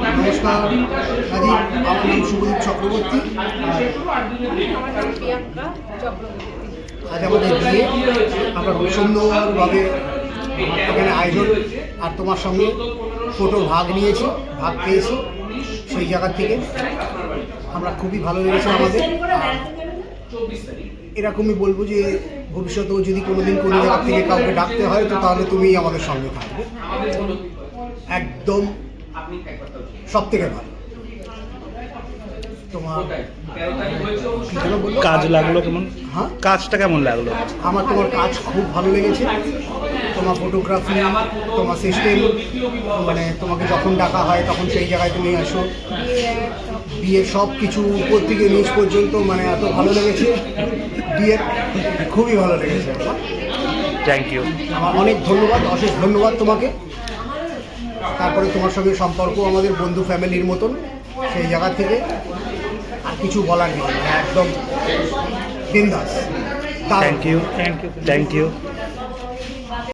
নমস্কার রাজীব, আমার নাম শুভদীপ চক্রবর্তী। আজ আমাদের বিয়ে, আমরা খুব সুন্দরভাবে এখানে আয়োজন, আর তোমার সঙ্গে ফটো ভাগ পেয়েছি সেই জায়গা থেকে। আমরা খুবই ভালো লেগেছে আমাদের। এরকমই বলবো যে ভবিষ্যতেও যদি কোনোদিন কোনো জায়গা থেকে কাউকে ডাকতে হয় তো তাহলে তুমিই আমাদের সঙ্গে থাকবে, একদম সব থেকে ভালো। তোমার কাজ লাগলো কেমন? হ্যাঁ, কাজটা কেমন লাগলো? আমার তোমার কাজ খুব ভালো লেগেছে। তোমার ফটোগ্রাফি, তোমার সিস্টেম, মানে তোমাকে যখন ডাকা হয় তখন সেই জায়গায় তুমি আসো। বিয়ের সব কিছু উপর থেকে নিচ পর্যন্ত মানে এত ভালো লেগেছে। বিয়ের খুবই ভালো লেগেছে আমার। Thank you. আমার অনেক ধন্যবাদ, অশেষ ধন্যবাদ তোমাকে। তারপরে তোমার সঙ্গে সম্পর্ক আমাদের বন্ধু ফ্যামিলির মতন, সেই জায়গা থেকে আর কিছু বলার নেই, একদম বিন্দাস। Thank you, thank you, thank you.